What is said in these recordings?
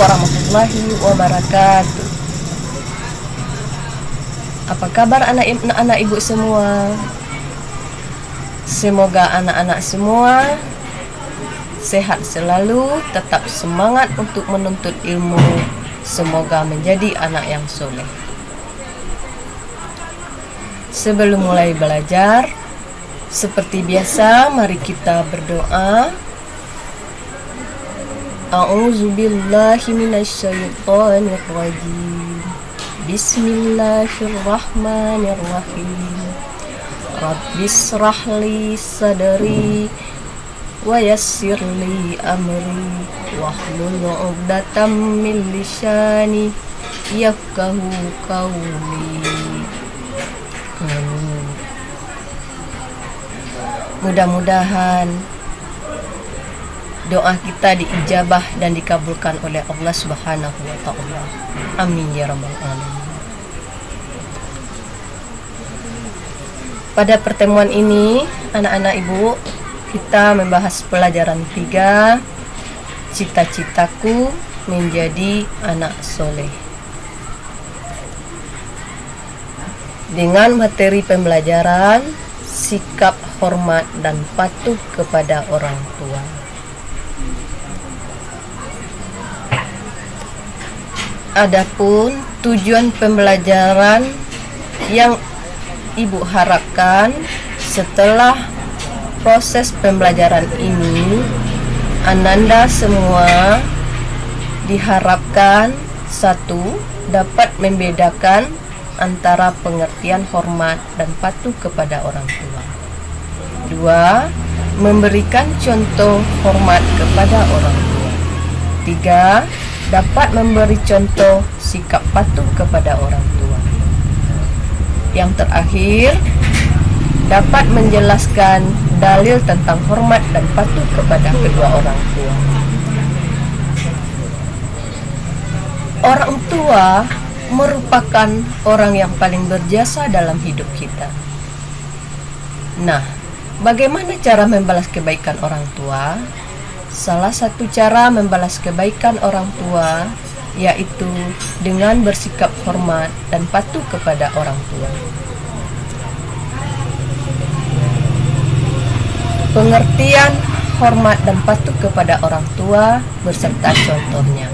warahmatullahi wabarakatuh. Apa kabar anak-anak ibu semua? Semoga anak-anak semua sehat selalu, tetap semangat untuk menuntut ilmu. Semoga menjadi anak yang soleh. Sebelum mulai belajar, seperti biasa, mari kita berdoa. A'udzubillahi minasyaitonir rajim. Bismillahirrahmanirrahim. Rabbishrah li sadri wa yassir li amri wahlul 'uqdatam min lisani yafqahu qawli. Mudah-mudahan doa kita diijabah dan dikabulkan oleh Allah Subhanahu wa taala. Amin ya rabbal alamin. Pada pertemuan ini, anak-anak ibu, kita membahas pelajaran 3, cita-citaku menjadi anak soleh. Dengan materi pembelajaran, sikap hormat dan patuh kepada orang tua. Adapun tujuan pembelajaran yang ibu harapkan setelah proses pembelajaran ini, ananda semua diharapkan: 1. Dapat membedakan antara pengertian hormat dan patuh kepada orang tua. 2. Memberikan contoh hormat kepada orang tua. 3. Dapat memberi contoh sikap patuh kepada orang tua. Yang terakhir, dapat menjelaskan dalil tentang hormat dan patuh kepada kedua orang tua. Orang tua merupakan orang yang paling berjasa dalam hidup kita. Nah, bagaimana cara membalas kebaikan orang tua? Salah satu cara membalas kebaikan orang tua yaitu dengan bersikap hormat dan patuh kepada orang tua. Pengertian hormat dan patuh kepada orang tua beserta contohnya.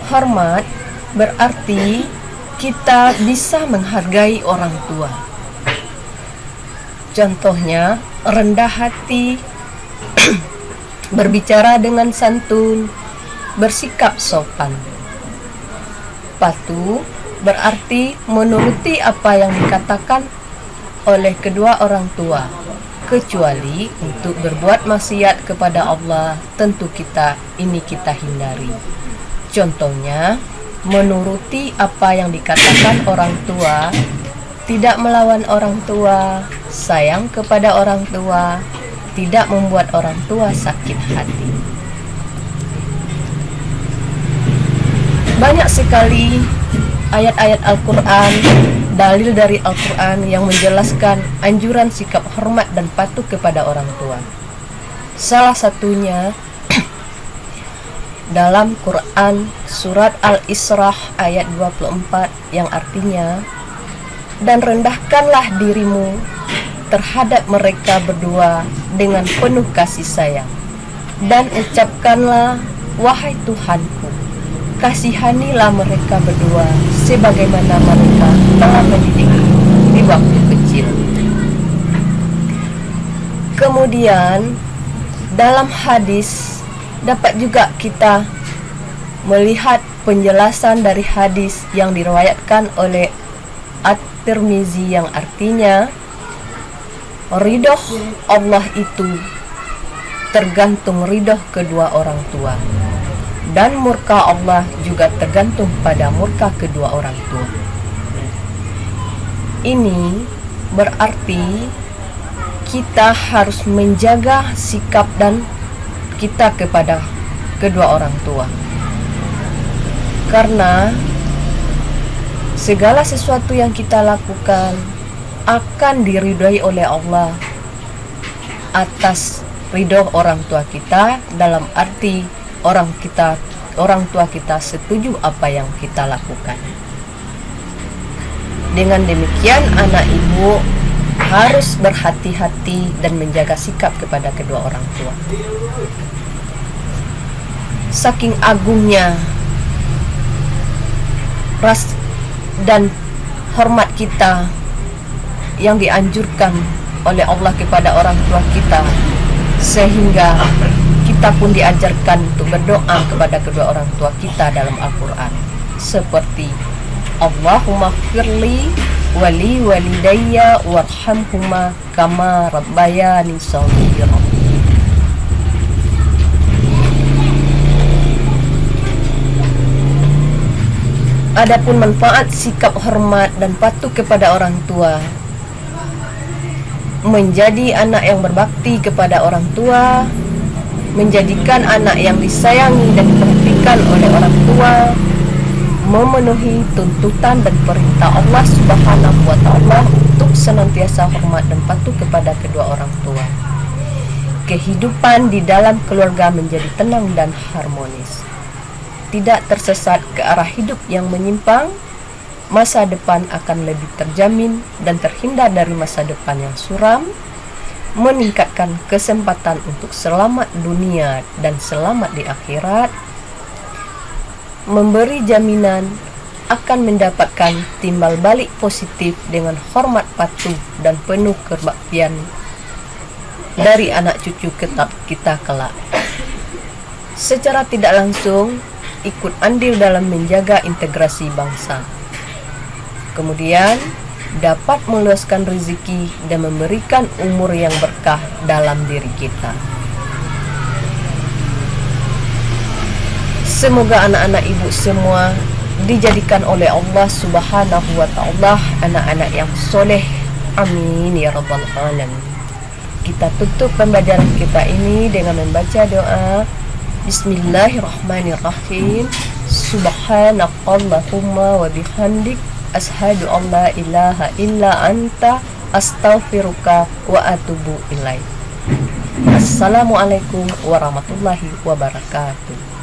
Hormat berarti kita bisa menghargai orang tua. Contohnya, rendah hati, berbicara dengan santun, bersikap sopan. Patuh berarti menuruti apa yang dikatakan oleh kedua orang tua, kecuali untuk berbuat maksiat kepada Allah, tentu kita hindari. Contohnya, menuruti apa yang dikatakan orang tua, tidak melawan orang tua, sayang kepada orang tua, tidak membuat orang tua sakit hati. Banyak sekali ayat-ayat Al-Quran, dalil dari Al-Quran yang menjelaskan anjuran sikap hormat dan patuh kepada orang tua. Salah satunya dalam Quran surat Al-Isra ayat 24 yang artinya, dan rendahkanlah dirimu terhadap mereka berdua dengan penuh kasih sayang, dan ucapkanlah, wahai Tuhanku, kasihanilah mereka berdua sebagaimana mereka telah mendidikku di waktu kecil. Kemudian dalam hadis dapat juga kita melihat penjelasan dari hadis yang diriwayatkan oleh At-Tirmizi yang artinya, ridho Allah itu tergantung ridho kedua orang tua, dan murka Allah juga tergantung pada murka kedua orang tua. Ini berarti kita harus menjaga sikap dan kita kepada kedua orang tua, karena segala sesuatu yang kita lakukan akan diridhai oleh Allah atas ridho orang tua kita, dalam arti orang tua kita setuju apa yang kita lakukan. Dengan demikian, anak ibu harus berhati-hati dan menjaga sikap kepada kedua orang tua. Saking agungnya ras dan hormat kita yang dianjurkan oleh Allah kepada orang tua kita, sehingga kita pun diajarkan untuk berdoa kepada kedua orang tua kita dalam Al-Quran, seperti Allahumma firli wali walidayya warhamhuma kama rabbayani shaghira. Adapun manfaat sikap hormat dan patuh kepada orang tua, menjadi anak yang berbakti kepada orang tua, menjadikan anak yang disayangi dan diperhatikan oleh orang tua, memenuhi tuntutan dan perintah Allah Subhanahu wa Ta'ala untuk senantiasa hormat dan patuh kepada kedua orang tua. Kehidupan di dalam keluarga menjadi tenang dan harmonis, tidak tersesat ke arah hidup yang menyimpang. Masa depan akan lebih terjamin dan terhindar dari masa depan yang suram, meningkatkan kesempatan untuk selamat dunia dan selamat di akhirat, memberi jaminan akan mendapatkan timbal balik positif dengan hormat patuh dan penuh kebaktian dari anak cucu kita kelak. Secara tidak langsung ikut andil dalam menjaga integrasi bangsa. Kemudian dapat meluaskan rezeki dan memberikan umur yang berkah dalam diri kita. Semoga anak-anak ibu semua dijadikan oleh Allah Subhanahu wa Ta'ala anak-anak yang soleh. Amin ya rabbal alamin. Kita tutup pembelajaran kita ini dengan membaca doa. Bismillahirrahmanirrahim. Subhanakallahumma wa bihamdik ashhadu an la ilaha illa anta astaghfiruka wa atubu ilaik. Assalamualaikum warahmatullahi wabarakatuh.